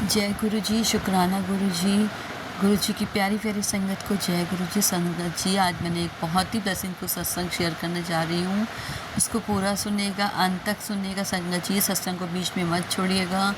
जय गुरु जी, शुक्राना गुरु जी। गुरु जी की प्यारी प्यारी संगत को जय गुरु जी। संगत जी, आज मैंने एक बहुत ही ब्लेसिंग को सत्संग शेयर करने जा रही हूँ। उसको पूरा सुनिएगा, अंत तक सुनिएगा संगत जी। सत्संग को बीच में मत छोड़िएगा।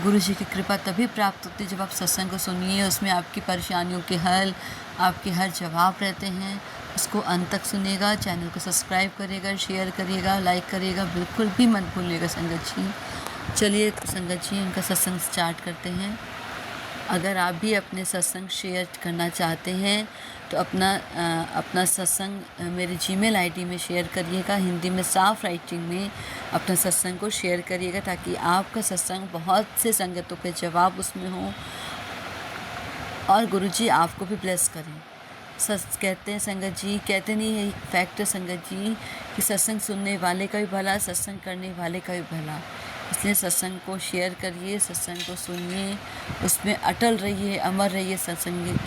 गुरु जी की कृपा तभी प्राप्त होती है जब आप सत्संग को सुनिए। उसमें आपकी परेशानियों के हल, आपके हर जवाब रहते हैं। उसको अंत तक सुनिएगा। चैनल को सब्सक्राइब करिएगा, शेयर करिएगा, लाइक करिएगा, बिल्कुल भी मत भूलिएगा संगत जी। चलिए संगत जी, उनका सत्संग स्टार्ट करते हैं। अगर आप भी अपने सत्संग शेयर करना चाहते हैं तो अपना सत्संग मेरे जीमेल आईडी में शेयर करिएगा। हिंदी में साफ राइटिंग में अपना सत्संग को शेयर करिएगा ताकि आपका सत्संग बहुत से संगतों के जवाब उसमें हो और गुरुजी आपको भी ब्लेस करें। कहते हैं संगत जी, कहते नहीं है फैक्ट है संगत जी कि सत्संग सुनने वाले का भी भला, सत्संग करने वाले का भी भला। इसलिए सत्संग को शेयर करिए, सत्संग को सुनिए, उसमें अटल रहिए, अमर रहिए सत्संग।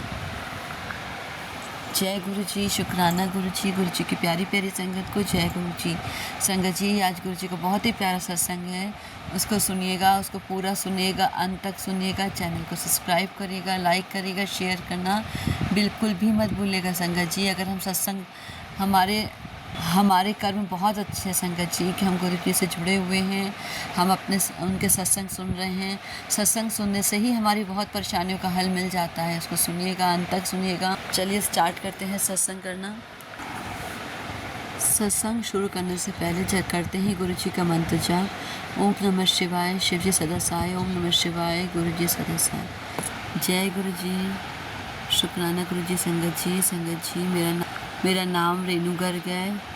जय गुरु जी, शुक्राना गुरु जी की प्यारी प्यारी संगत को जय गुरु जी। संगत जी, आज गुरु जी का बहुत ही प्यारा सत्संग है, उसको सुनिएगा, उसको पूरा सुनिएगा, अंत तक सुनिएगा। चैनल को सब्सक्राइब करिएगा, लाइक करिएगा, शेयर करना बिल्कुल भी मत भूलिएगा संगत जी। अगर हम सत्संग हमारे कर्म बहुत अच्छे हैं संगत जी कि हम गुरु जी से जुड़े हुए हैं, हम उनके सत्संग सुन रहे हैं। सत्संग सुनने से ही हमारी बहुत परेशानियों का हल मिल जाता है। उसको सुनिएगा, अंत तक सुनिएगा। चलिए स्टार्ट करते हैं सत्संग करना। सत्संग शुरू करने से पहले करते हैं गुरु जी का मंत्र जाप। ओम नमः शिवाय, शिव जी सदा सहाय। ओम नमः शिवाय, गुरु जी सदा सहाय। जय गुरु जी, शुक्राना गुरु जी। संगत जी, मेरा नाम रेणु गर्ग है।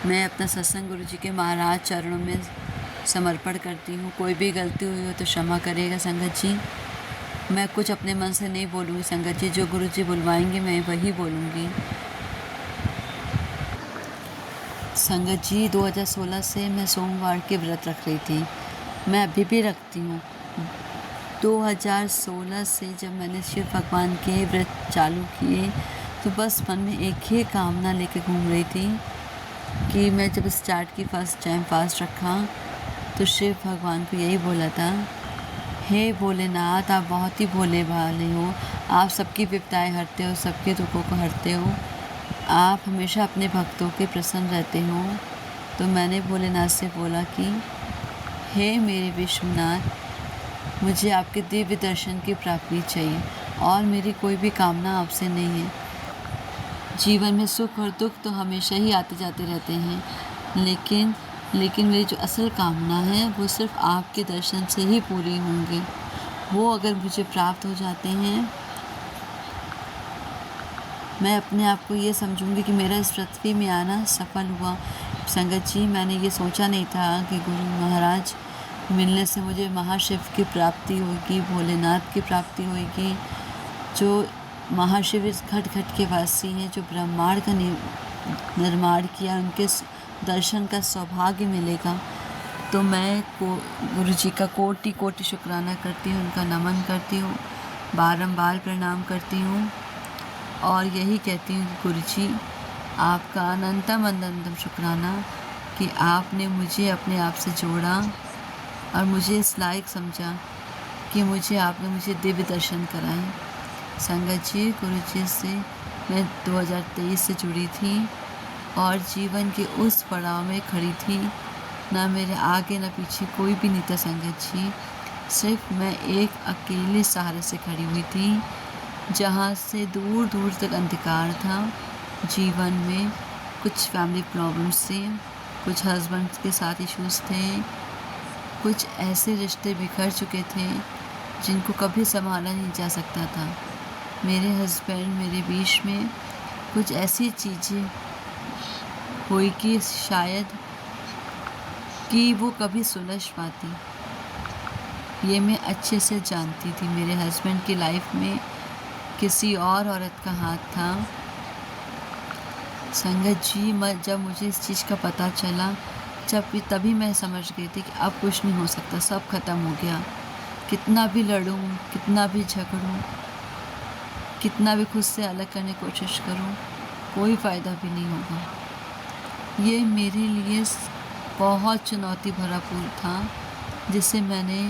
मैं अपना सत्संग गुरु जी के महाराज चरणों में समर्पण करती हूँ। कोई भी गलती हुई हो तो क्षमा करिएगा संगत जी। मैं कुछ अपने मन से नहीं बोलूँगी संगत जी, जो गुरु जी बुलवाएंगे मैं वही बोलूँगी। संगत जी, 2016 से मैं सोमवार के व्रत रख रही थी। मैं अभी भी रखती हूँ। 2016 से जब मैंने शिव भगवान के व्रत चालू किए तो बस मन में एक ही कामना लेके घूम रही थी कि मैं जब स्टार्ट की फर्स्ट टाइम फास्ट रखा तो शिव भगवान को यही बोला था, हे भोलेनाथ, आप बहुत ही भोले भाले हो, आप सबकी विपदाएं हरते हो, सबके दुखों को हरते हो, आप हमेशा अपने भक्तों के प्रसन्न रहते हो। तो मैंने भोलेनाथ से बोला कि हे मेरे विश्वनाथ, मुझे आपके दिव्य दर्शन की प्राप्ति चाहिए और मेरी कोई भी कामना आपसे नहीं है। जीवन में सुख और दुख तो हमेशा ही आते जाते रहते हैं, लेकिन मेरी जो असल कामना है वो सिर्फ आपके दर्शन से ही पूरी होंगे। वो अगर मुझे प्राप्त हो जाते हैं, मैं अपने आप को ये समझूंगी कि मेरा इस पृथ्वी में आना सफल हुआ। संगत जी, मैंने ये सोचा नहीं था कि गुरु महाराज मिलने से मुझे महाशिव की प्राप्ति होगी, भोलेनाथ की प्राप्ति होगी। जो महाशिव इस घट के वासी हैं, जो ब्रह्मांड का निर्माण किया, उनके दर्शन का सौभाग्य मिलेगा। तो मैं गुरु जी का कोटि कोटि शुक्राना करती हूँ, उनका नमन करती हूँ, बारंबार प्रणाम करती हूँ और यही कहती हूँ कि गुरु जी, आपका अनंतम अनंतम शुक्राना कि आपने मुझे अपने आप से जोड़ा और मुझे इस लायक समझा कि आपने मुझे दिव्य दर्शन कराए। संगत जी, गुरु जी से मैं 2023 से जुड़ी थी और जीवन के उस पड़ाव में खड़ी थी। ना मेरे आगे ना पीछे कोई भी नहीं था संगत जी, सिर्फ मैं एक अकेले सहारे से खड़ी हुई थी, जहाँ से दूर दूर तक अंधकार था। जीवन में कुछ फैमिली प्रॉब्लम्स थे, कुछ हस्बैंड के साथ इश्यूज़ थे, कुछ ऐसे रिश्ते बिखर चुके थे जिनको कभी संभाला नहीं जा सकता था। मेरे हस्बैंड मेरे बीच में कुछ ऐसी चीज़ें हुई कि शायद कि वो कभी सुलझ पाती, ये मैं अच्छे से जानती थी। मेरे हस्बैंड की लाइफ में किसी और औरत का हाथ था। संगत जी, जब मुझे इस चीज़ का पता चला, तभी मैं समझ गई थी कि अब कुछ नहीं हो सकता, सब ख़त्म हो गया। कितना भी लड़ूं, कितना भी झगड़ूं, कितना भी खुद से अलग करने की कोशिश करूं, कोई फ़ायदा भी नहीं होगा। ये मेरे लिए बहुत चुनौती भरा पूल था, जिसे मैंने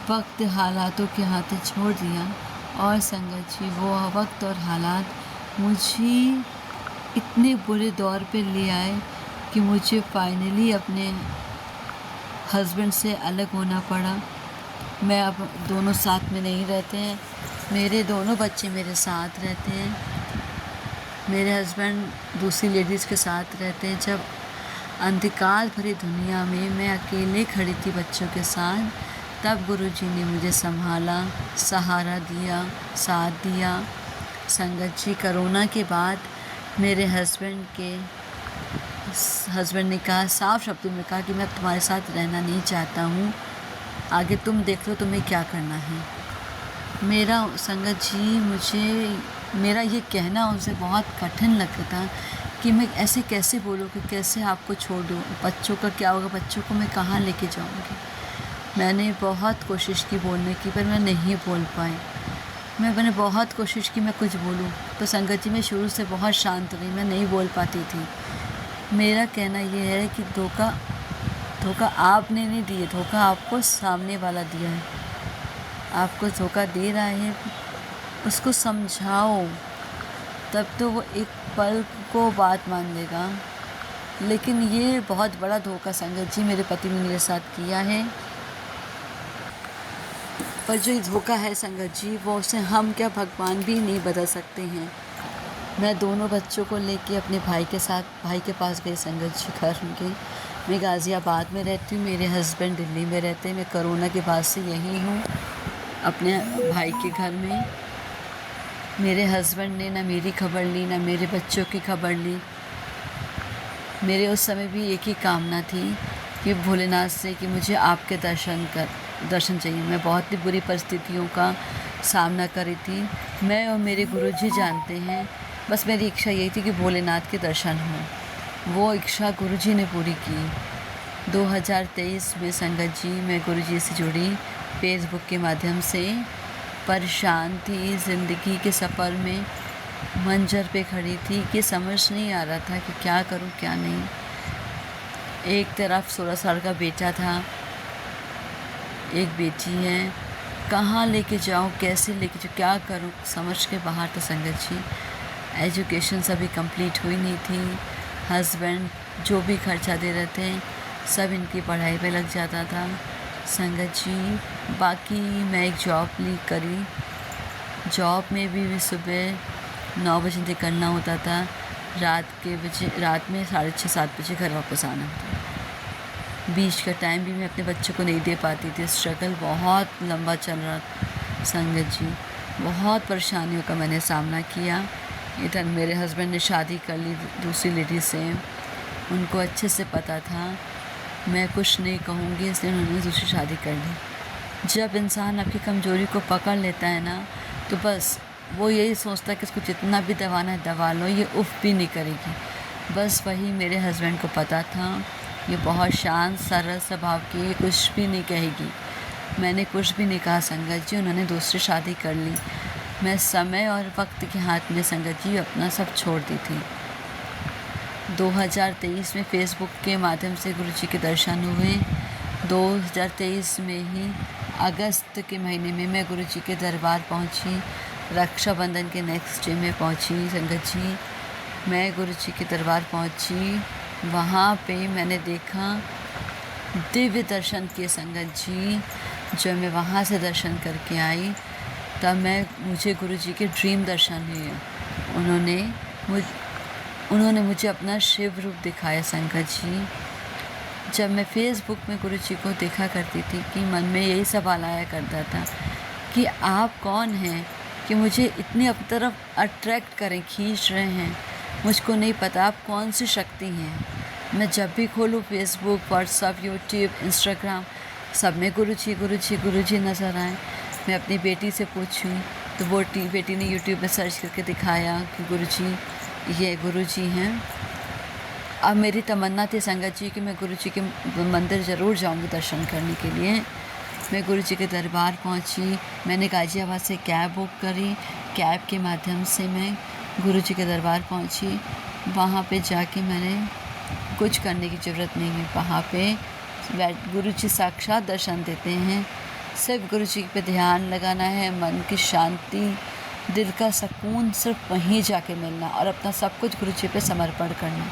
वक्त हालातों के हाथ छोड़ दिया। और संगत जी वो वक्त और हालात मुझे इतने बुरे दौर पे ले आए कि मुझे फाइनली अपने हस्बैंड से अलग होना पड़ा। मैं अब दोनों साथ में नहीं रहते हैं, मेरे दोनों बच्चे मेरे साथ रहते हैं, मेरे हस्बैंड दूसरी लेडीज़ के साथ रहते हैं। जब अंधकार भरी दुनिया में मैं अकेले खड़ी थी बच्चों के साथ, तब गुरुजी ने मुझे संभाला, सहारा दिया, साथ दिया। संगत जी कोरोना के बाद मेरे हस्बैंड ने कहा, साफ शब्दों में कहा कि मैं तुम्हारे साथ रहना नहीं चाहता हूँ, आगे तुम देख लो तुम्हें क्या करना है। मेरा संगत जी मेरा ये कहना उनसे बहुत कठिन लगता था कि मैं ऐसे कैसे बोलूँ कि कैसे आपको छोड़ दूँ, बच्चों का क्या होगा, बच्चों को मैं कहाँ लेके जाऊँगी। मैंने बहुत कोशिश की बोलने की, पर मैं नहीं बोल पाई। मैंने बहुत कोशिश की मैं कुछ बोलूँ, तो संगत जी मैं शुरू से बहुत शांत रही, मैं नहीं बोल पाती थी। मेरा कहना ये है कि धोखा आपने नहीं दिए, धोखा आपको सामने वाला दिया है। आपको धोखा दे रहा है, उसको समझाओ, तब तो वो एक पल को बात मान लेगा। लेकिन ये बहुत बड़ा धोखा संगत जी मेरे पति ने मेरे साथ किया है। पर जो ये धोखा है संगत जी, वो उसे हम क्या भगवान भी नहीं बदल सकते हैं। मैं दोनों बच्चों को लेके अपने भाई के पास गई संगत जी घर उनके। मैं गाज़ियाबाद में रहती हूँ, मेरे हस्बैंड दिल्ली में रहते हैं। मैं कोरोना के बाद से यहीं हूँ अपने भाई के घर में। मेरे हस्बैंड ने ना मेरी खबर ली, ना मेरे बच्चों की खबर ली। मेरे उस समय भी एक ही कामना थी कि भोलेनाथ से कि मुझे आपके दर्शन चाहिए। मैं बहुत ही बुरी परिस्थितियों का सामना करी थी। मैं और मेरे गुरुजी जानते हैं, बस मेरी इच्छा यही थी कि भोलेनाथ के दर्शन हों। वो इच्छा गुरुजी ने पूरी की। 2023 में संगत जी मैं गुरुजी से जुड़ी फेसबुक के माध्यम से। परेशान थी, ज़िंदगी के सफ़र में मंजर पे खड़ी थी कि समझ नहीं आ रहा था कि क्या करूं क्या नहीं। एक तरफ 16 साल का बेटा था, एक बेटी है, कहाँ लेके जाऊं, कैसे लेके जाऊं, क्या करूं, समझ के बाहर था संगत जी। एजुकेशन सभी कंप्लीट हुई नहीं थी। हस्बैंड जो भी खर्चा दे रहे थे सब इनकी पढ़ाई पे लग जाता था संगत जी। बाकी मैं एक जॉब करी। जॉब में भी सुबह 9 बजे निकलना होता था, रात में 6:30-7 बजे घर वापस आना था। बीच का टाइम भी मैं अपने बच्चों को नहीं दे पाती थी। स्ट्रगल बहुत लंबा चल रहा संगत जी, बहुत परेशानियों का मैंने सामना किया। इधर मेरे हस्बैंड ने शादी कर ली दूसरी लेडी से, उनको अच्छे से पता था मैं कुछ नहीं कहूँगी, इसलिए उन्होंने दूसरी शादी कर ली। जब इंसान आपकी कमज़ोरी को पकड़ लेता है ना, तो बस वो यही सोचता है कि इसको जितना भी दबाना है दबा लो, ये उफ भी नहीं करेगी। बस वही मेरे हस्बैंड को पता था। ये बहुत शांत सरल स्वभाव की, ये कुछ भी नहीं कहेगी। मैंने कुछ भी नहीं कहा संगत जी, उन्होंने दूसरी शादी कर ली। मैं समय और वक्त के हाथ में संगत जी अपना सब छोड़ दी थी। 2023 में फ़ेसबुक के माध्यम से गुरुजी के दर्शन हुए। 2023 में ही अगस्त के महीने में मैं गुरुजी के दरबार पहुंची। रक्षाबंधन के नेक्स्ट डे में पहुंची संगत जी। मैं गुरुजी के दरबार पहुंची, वहाँ पे मैंने देखा दिव्य दर्शन किए संगत जी। जब मैं वहाँ से दर्शन करके आई तब मुझे गुरुजी के ड्रीम दर्शन हुए। उन्होंने मुझे अपना शिव रूप दिखाया संगत जी। जब मैं फ़ेसबुक में गुरुजी को देखा करती थी कि मन में यही सवाल आया करता था कि आप कौन हैं कि मुझे इतनी अपनी तरफ अट्रैक्ट करें, खींच रहे हैं। मुझको नहीं पता आप कौन सी शक्ति हैं। मैं जब भी खोलूँ फ़ेसबुक, व्हाट्सअप, यूट्यूब, इंस्टाग्राम, सब में गुरुजी नज़र आए। मैं अपनी बेटी से पूछूं तो वो बेटी ने यूट्यूब में सर्च करके दिखाया कि ये गुरुजी हैं। अब मेरी तमन्ना थी संगत जी कि मैं गुरुजी के मंदिर ज़रूर जाऊंगी दर्शन करने के लिए। मैं गुरुजी के दरबार पहुंची। मैंने गाज़ियाबाद से कैब बुक करी। कैब के माध्यम से मैं गुरुजी के दरबार पहुंची। वहाँ पे जाके मैंने कुछ करने की ज़रूरत नहीं है। वहाँ पे गुरुजी साक्षात दर्शन देते हैं सिर्फ गुरु जी पे ध्यान लगाना है, मन की शांति, दिल का सुकून सिर्फ वहीं जाके मिलना और अपना सब कुछ गुरु जी पे समर्पण करना।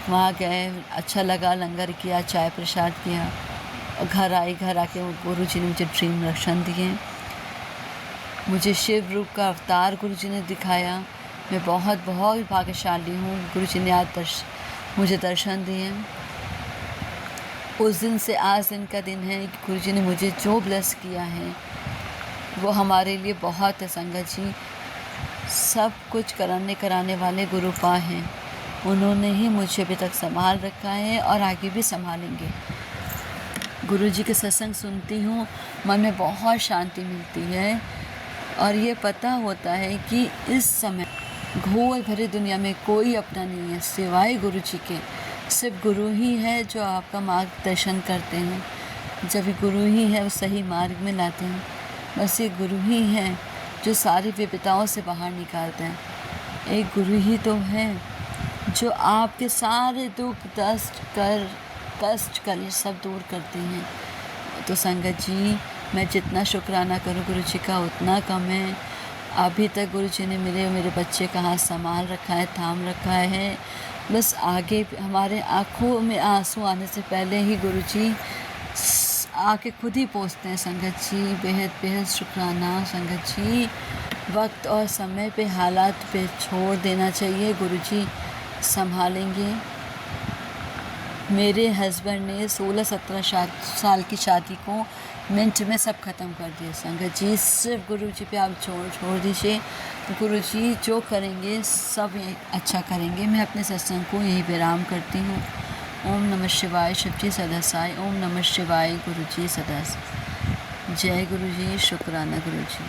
वहाँ गए, अच्छा लगा, लंगर किया, चाय प्रसाद किया और घर आई। घर आके गुरु जी ने मुझे ड्रीम दर्शन दिए। मुझे शिव रूप का अवतार गुरु जी ने दिखाया। मैं बहुत बहुत भाग्यशाली हूँ। गुरु जी ने आज मुझे दर्शन दिए। उस दिन से आज दिन का दिन है कि गुरु जी ने मुझे जो ब्लेस किया है वो हमारे लिए बहुत है। संगत जी, सब कुछ कराने वाले गुरु पा हैं। उन्होंने ही मुझे अभी तक संभाल रखा है और आगे भी संभालेंगे। गुरु जी के सत्संग सुनती हूँ, मन में बहुत शांति मिलती है और ये पता होता है कि इस समय घोर भरी दुनिया में कोई अपना नहीं है सिवाय गुरु जी के। सिर्फ गुरु ही है जो आपका मार्गदर्शन करते हैं। जब ये गुरु ही है वो सही मार्ग में लाते हैं। बस ये गुरु ही है जो सारी विपदाओं से बाहर निकालते हैं। एक गुरु ही तो है जो आपके सारे दुख कष्ट कलेश सब दूर करते हैं। तो संगत जी, मैं जितना शुक्राना करूं गुरु जी का उतना कम है। अभी तक गुरु जी ने मेरे बच्चे का हाथ संभाल रखा है, थाम रखा है। बस आगे हमारे आँखों में आंसू आने से पहले ही गुरु जी आके खुद ही पहुँचते हैं। संगत जी, बेहद बेहद शुक्राना। संगत जी, वक्त और समय पे हालात पे छोड़ देना चाहिए। गुरु जी संभालेंगे। मेरे हस्बैंड ने 16-17 साल की शादी को मिनट में सब ख़त्म कर दिया। संगत जी, सिर्फ गुरु जी पे आप छोड़ दीजिए। गुरु जी जो करेंगे सब अच्छा करेंगे। मैं अपने सत्संग को यही विराम करती हूँ। ओम नमः शिवाय। शिव जी सदा साई। ओम नमः शिवाय। गुरु जी सदा। जय गुरु जी। शुक्राना गुरु जी।